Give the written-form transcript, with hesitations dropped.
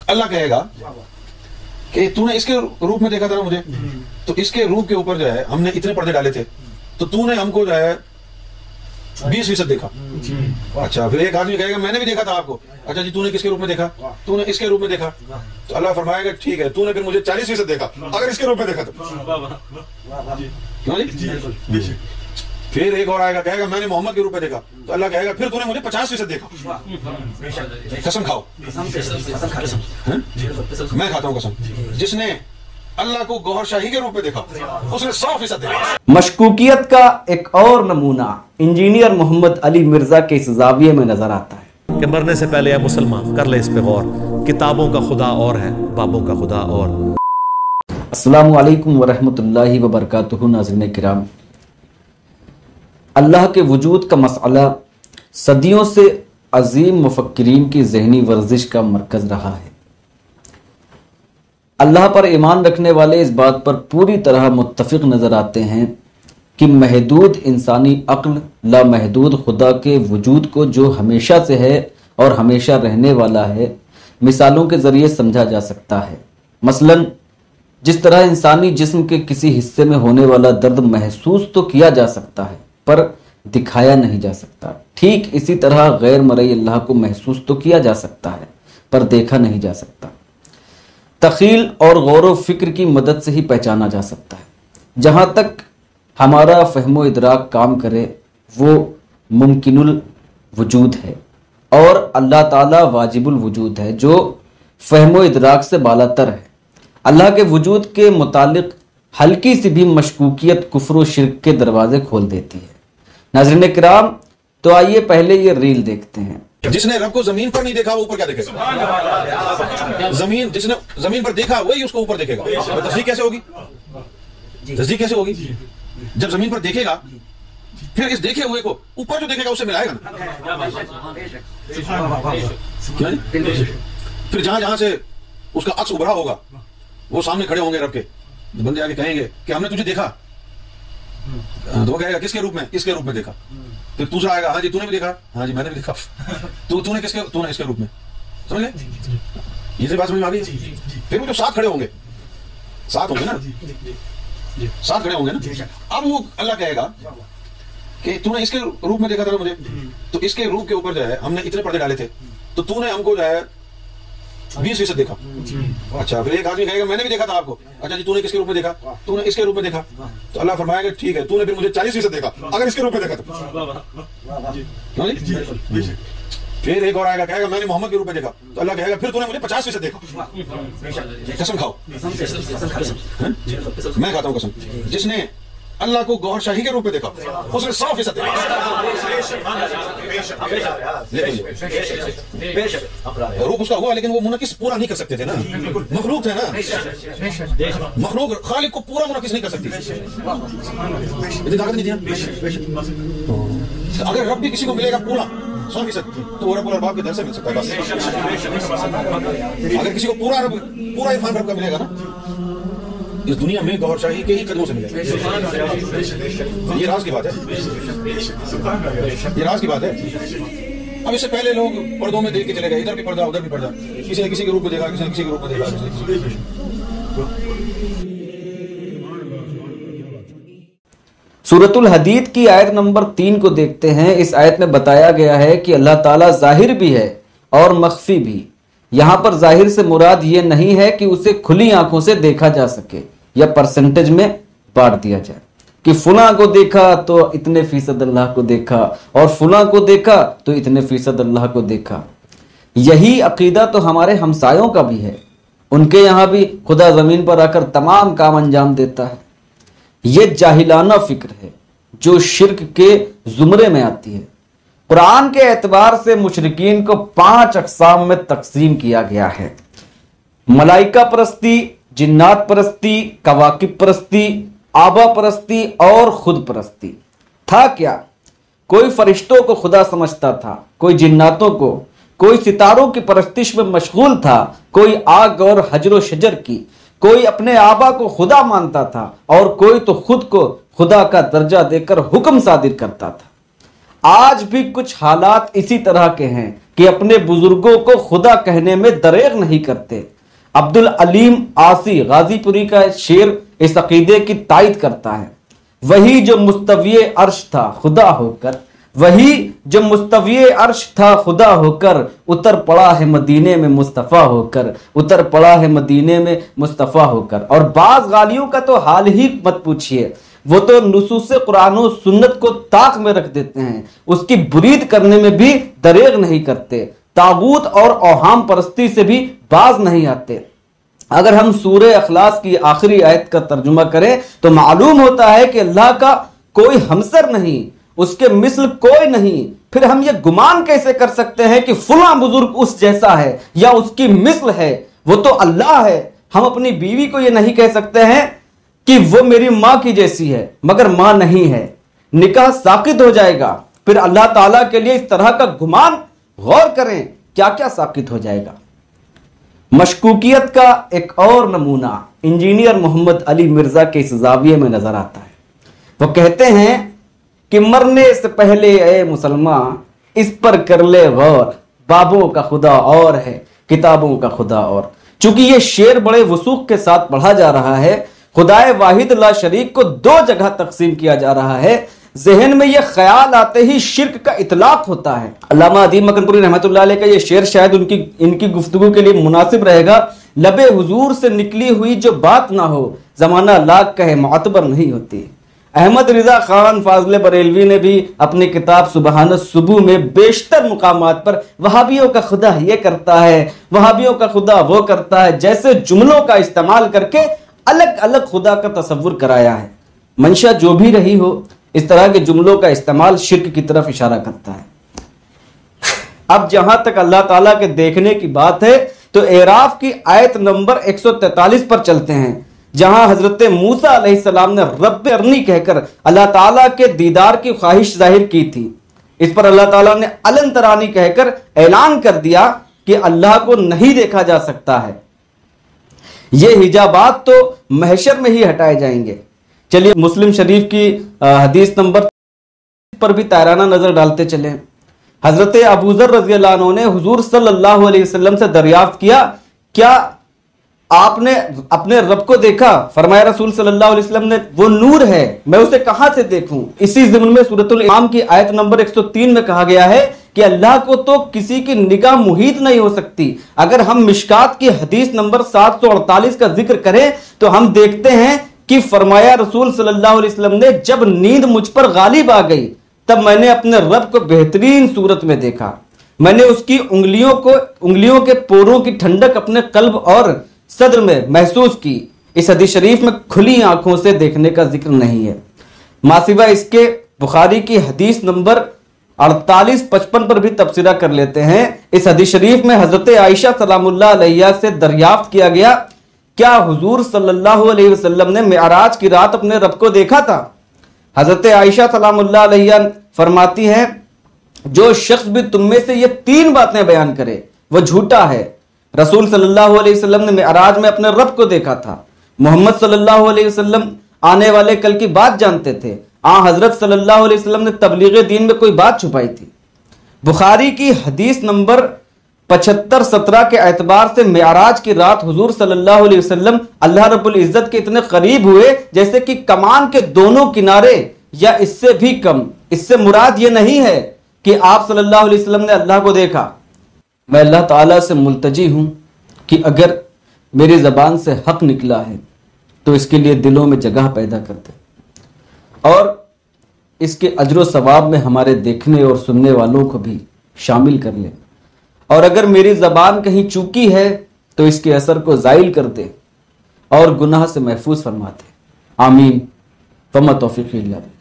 اللہ کہے گا کہ تو نے اس کے روپ میں دیکھا تھا نا مجھے، تو اس کے روپ کے اوپر جو ہے ہم نے اتنے پردے ڈالے تھے، تو تو نے ہم کو جو ہے 20% دیکھا۔ اچھا پھر ایک آدمی کہے گا میں نے بھی دیکھا تھا آپ کو، اچھا جی تو نے کس کے روپ میں دیکھا؟ تو نے اس کے روپ میں دیکھا، تو اللہ فرمائے گا ٹھیک ہے تو نے پھر مجھے 40% دیکھا اگر اس کے روپ میں دیکھا تو۔ پھر ایک اور آئے گا کہے گا میں نے محمد کے روپ میں دیکھا، تو اللہ کہے گا پھر تو نے مجھے 50% دیکھا۔ قسم کھاؤ، میں کھاتا ہوں قسم، جس نے اللہ کو گوہر شاہی کے روپ میں دیکھا اس نے 100% دیکھا۔ مشکوکیت کا ایک اور نمونہ انجینئر محمد علی مرزا کے اس زاویے میں نظر آتا ہے کہ مرنے سے پہلے اے مسلمان کر لے اس پہ غور، کتابوں کا خدا اور ہے، بابوں کا خدا اور۔ السلام علیکم ورحمۃ اللہ وبرکاتہ۔ ناظرین کرام، اللہ کے وجود کا مسئلہ صدیوں سے عظیم مفکرین کی ذہنی ورزش کا مرکز رہا ہے۔ اللہ پر ایمان رکھنے والے اس بات پر پوری طرح متفق نظر آتے ہیں کہ محدود انسانی عقل لامحدود خدا کے وجود کو جو ہمیشہ سے ہے اور ہمیشہ رہنے والا ہے مثالوں کے ذریعے سمجھا جا سکتا ہے۔ مثلا جس طرح انسانی جسم کے کسی حصے میں ہونے والا درد محسوس تو کیا جا سکتا ہے پر دکھایا نہیں جا سکتا، ٹھیک اسی طرح غیر مرئی اللہ کو محسوس تو کیا جا سکتا ہے پر دیکھا نہیں جا سکتا، تخیل اور غور و فکر کی مدد سے ہی پہچانا جا سکتا ہے۔ جہاں تک ہمارا فہم و ادراک کام کرے وہ ممکن الوجود ہے اور اللہ تعالیٰ واجب الوجود ہے جو فہم و ادراک سے بالا تر ہے۔ اللہ کے وجود کے متعلق ہلکی سی بھی مشکوکیت کفر و شرک کے دروازے کھول دیتی ہے۔ ناظرین کرام، تو آئیے پہلے یہ ریل دیکھتے ہیں۔ جس نے رب کو زمین پر نہیں دیکھا وہ اوپر کیا دیکھے گا؟ جس نے زمین پر دیکھا وہی اس کو اوپر دیکھے گا۔ تصدیق کیسے ہوگی؟ تصدیق کیسے ہوگی؟ جب زمین پر دیکھے گا پھر اس دیکھے ہوئے کو اوپر جو دیکھے گا اس سے ملائے گا نا۔ پھر جہاں جہاں سے اس کا عکس ابھرا ہوگا وہ سامنے کھڑے ہوں گے رب کے، بندے آگے کہیں گے کہ ہم نے تجھے دیکھا، تو وہ کہے گا کس کے روپ میں؟ اس کے روپ میں دیکھا۔ پھر دوسرا آئے گا ہاں جی تو نے بھی دیکھا، ہاں جی میں نے بھی دیکھا، تو نے کس کے؟ تو نے اس کے روپ میں۔ سمجھ گئے؟ یہ سے بات سمجھ میں آ گئی؟ پھر وہ جو ساتھ کھڑے ہوں گے، ساتھ ہوں گے نا، ساتھ کھڑے ہوں گے نا، اب وہ اللہ کہے گا کہ تو نے اس کے روپ میں دیکھا تھا نا مجھے، تو اس کے روپ کے اوپر جو ہے ہم نے اتنے پردے ڈالے تھے، تو نے ہم کو جو ہے 20% دیکھا۔ اچھا پھر ایک آدمی کہے گا میں نے بھی دیکھا تھا آپ کو، اچھا جی تو نے کس کے روپ میں دیکھا؟ تو نے اس کے روپ میں دیکھا، تو اللہ فرمائے گا ٹھیک ہے تو نے پھر مجھے 40% دیکھا اگر اس کے روپ میں دیکھا تو۔ پھر ایک اور آئے گا کہے گا میں نے محمد کے روپ میں دیکھا، تو اللہ کہے گا پھر تو نے مجھے 50% دیکھا۔ قسم کھاؤ، میں کھاتا ہوں قسم، جس نے اللہ کو گوہر شاہی کے روپ میں دیکھا اس نے 100% دیکھا۔ روپ اس کا ہوا لیکن وہ منعکس پورا نہیں کر سکتے تھے نا، مخلوق تھے نا، مخلوق خالق کو پورا منعکس نہیں کر سکتی، اتنی طاقت نہیں دیا۔ اگر رب بھی کسی کو ملے گا پورا 100% تو وہ رب الارباب کے در سے مل سکتا ہے بس۔ اگر کسی کو پورا عرفان رب کا ملے گا نا اس دنیا میں گوہر شاہی کے ہی قدموں سے ملے گا۔ یہ راز کی بات ہے، یہ راز کی بات ہے۔ اب اس سے پہلے لوگ پردوں میں دیکھ کے چلے گئے، ادھر بھی پردہ ادھر بھی پردہ، کسی نے کسی کے روپ میں دیکھا، کسی نے کسی کے روپ میں دیکھا۔ سورۃ الحدید کی آیت نمبر 3 کو دیکھتے ہیں۔ اس آیت میں بتایا گیا ہے کہ اللہ تعالیٰ ظاہر بھی ہے اور مخفی بھی۔ یہاں پر ظاہر سے مراد یہ نہیں ہے کہ اسے کھلی آنکھوں سے دیکھا جا سکے یا پرسنٹیج میں بانٹ دیا جائے کہ فلاں کو دیکھا تو اتنے فیصد اللہ کو دیکھا اور فلاں کو دیکھا تو اتنے فیصد اللہ کو دیکھا۔ یہی عقیدہ تو ہمارے ہمسایوں کا بھی ہے، ان کے یہاں بھی خدا زمین پر آ کر تمام کام انجام دیتا ہے۔ یہ جاہلانہ فکر ہے جو شرک کے زمرے میں آتی ہے۔ قرآن کے اعتبار سے مشرکین کو 5 اقسام میں تقسیم کیا گیا ہے: ملائکہ پرستی، جنات پرستی، کواکب پرستی، آبا پرستی اور خود پرستی۔ تھا کیا؟ کوئی فرشتوں کو خدا سمجھتا تھا، کوئی جناتوں کو، کوئی ستاروں کی پرستش میں مشغول تھا، کوئی آگ اور حجر و شجر کی، کوئی اپنے آبا کو خدا مانتا تھا اور کوئی تو خود کو خدا کا درجہ دے کر حکم صادر کرتا تھا۔ آج بھی کچھ حالات اسی طرح کے ہیں کہ اپنے بزرگوں کو خدا کہنے میں دریغ نہیں کرتے۔ عبدالعلیم آسی غازی پوری کا شعر اس عقیدے کی تائید کرتا ہے۔ وہی جو مستوی عرش تھا خدا ہو کر، وہی جو مستوی عرش تھا خدا ہو کر، اتر پڑا ہے مدینے میں مصطفیٰ ہو کر، اتر پڑا ہے مدینے میں مصطفیٰ ہو کر۔ اور بعض غالیوں کا تو حال ہی مت پوچھئے، وہ تو نصوص قرآن و سنت کو طاق میں رکھ دیتے ہیں، اس کی برید کرنے میں بھی دریغ نہیں کرتے، طاغوت اور اوہام پرستی سے بھی باز نہیں آتے۔ اگر ہم سورہ اخلاص کی آخری آیت کا ترجمہ کریں تو معلوم ہوتا ہے کہ اللہ کا کوئی ہمسر نہیں، اس کے مثل کوئی نہیں۔ پھر ہم یہ گمان کیسے کر سکتے ہیں کہ فلاں بزرگ اس جیسا ہے یا اس کی مثل ہے؟ وہ تو اللہ ہے۔ ہم اپنی بیوی کو یہ نہیں کہہ سکتے ہیں کہ وہ میری ماں کی جیسی ہے مگر ماں نہیں ہے، نکاح ساقط ہو جائے گا۔ پھر اللہ تعالیٰ کے لیے اس طرح کا گمان، غور کریں کیا کیا ساقط ہو جائے گا۔ مشکوکیت کا ایک اور نمونہ انجینئر محمد علی مرزا کے اس زاویے میں نظر آتا ہے۔ وہ کہتے ہیں کہ مرنے سے پہلے اے مسلمان اس پر کر لے غور، بابوں کا خدا اور ہے کتابوں کا خدا اور۔ چونکہ یہ شعر بڑے وثوق کے ساتھ پڑھا جا رہا ہے، خدائے واحد لا شریک کو دو جگہ تقسیم کیا جا رہا ہے، ذہن میں یہ خیال آتے ہی شرک کا اطلاق ہوتا ہے۔ علامہ ادیم مکن پوری رحمۃ اللہ علیہ کا یہ شعر شاید ان کی گفتگو کے لیے مناسب رہے گا۔ لب حضور سے نکلی ہوئی جو بات نہ ہو، زمانہ لاکھ کہے معتبر نہیں ہوتی۔ احمد رضا خان فاضل بریلوی نے بھی اپنی کتاب سبحان الصبح میں بیشتر مقامات پر وہابیوں کا خدا یہ کرتا ہے، وہابیوں کا خدا وہ کرتا ہے جیسے جملوں کا استعمال کر کے الگ الگ خدا کا تصور کرایا ہے۔ منشا جو بھی رہی ہو، اس طرح کے جملوں کا استعمال شرک کی طرف اشارہ کرتا ہے۔ اب جہاں تک اللہ تعالیٰ کے دیکھنے کی بات ہے تو اعراف کی آیت نمبر 143 پر چلتے ہیں، جہاں حضرت موسیٰ علیہ السلام نے رب ارنی کہہ کر اللہ تعالیٰ کے دیدار کی خواہش ظاہر کی تھی۔ اس پر اللہ تعالیٰ نے علن ترانی کہہ کر اعلان کر دیا کہ اللہ کو نہیں دیکھا جا سکتا ہے۔ یہ حجابات تو محشر میں ہی ہٹائے جائیں گے۔ چلیے مسلم شریف کی حدیث نمبر پر بھی تائرانہ نظر ڈالتے چلیں۔ حضرت ابوذر رضی اللہ عنہ نے حضور صلی اللہ علیہ وسلم سے دریافت کیا، کیا آپ نے اپنے رب کو دیکھا؟ فرمایا رسول صلی اللہ علیہ وسلم نے، وہ نور ہے، میں اسے کہاں سے دیکھوں؟ اسی ضمن میں سورۃ الانعام کی آیت نمبر 103 میں کہا گیا ہے کہ اللہ کو تو کسی کی نگاہ محیط نہیں ہو سکتی۔ اگر ہم مشکات کی حدیث نمبر 748 کا ذکر کریں تو ہم دیکھتے ہیں کہ فرمایا رسول صلی اللہ علیہ وسلم نے، جب نیند مجھ پر غالب آ گئی تب میں نے اپنے رب کو بہترین صورت میں دیکھا، میں نے اس کی انگلیوں کے پوروں کی ٹھنڈک اپنے قلب اور صدر میں محسوس کی۔ اس حدیث شریف میں کھلی آنکھوں سے دیکھنے کا ذکر نہیں ہے۔ ماسوا اس کے بخاری کی حدیث نمبر 48-55 پر بھی تبصرہ کر لیتے ہیں۔ اس حدیث شریف میں حضرت عائشہ سلام اللہ علیہ سے دریافت کیا گیا، کیا حضور صلی اللہ علیہ وسلم نے معراج کی رات اپنے رب کو دیکھا تھا؟ حضرت عائشہ سلام اللہ علیہ فرماتی ہیں، جو شخص بھی تم میں سے یہ 3 باتیں بیان کرے وہ جھوٹا ہے۔ رسول صلی اللہ علیہ وسلم نے معراج میں اپنے رب کو دیکھا تھا، محمد صلی اللہ علیہ وسلم آنے والے کل کی بات جانتے تھے، حضرت صلی اللہ علیہ وسلم نے تبلیغ دین میں کوئی بات چھپائی تھی۔ بخاری کی حدیث نمبر 75-17 کے اعتبار سے معراج کی رات حضور صلی اللہ علیہ وسلم اللہ رب العزت کے اتنے قریب ہوئے جیسے کہ کمان کے دونوں کنارے یا اس سے بھی کم۔ اس سے مراد یہ نہیں ہے کہ آپ صلی اللہ علیہ وسلم نے اللہ کو دیکھا۔ میں اللہ تعالیٰ سے ملتجی ہوں کہ اگر میری زبان سے حق نکلا ہے تو اس کے لیے دلوں میں جگہ پیدا کر دے اور اس کے اجر و ثواب میں ہمارے دیکھنے اور سننے والوں کو بھی شامل کر لے، اور اگر میری زبان کہیں چوکی ہے تو اس کے اثر کو زائل کر دے اور گناہ سے محفوظ فرما دے۔ آمین۔ فما توفیقی الا باللہ۔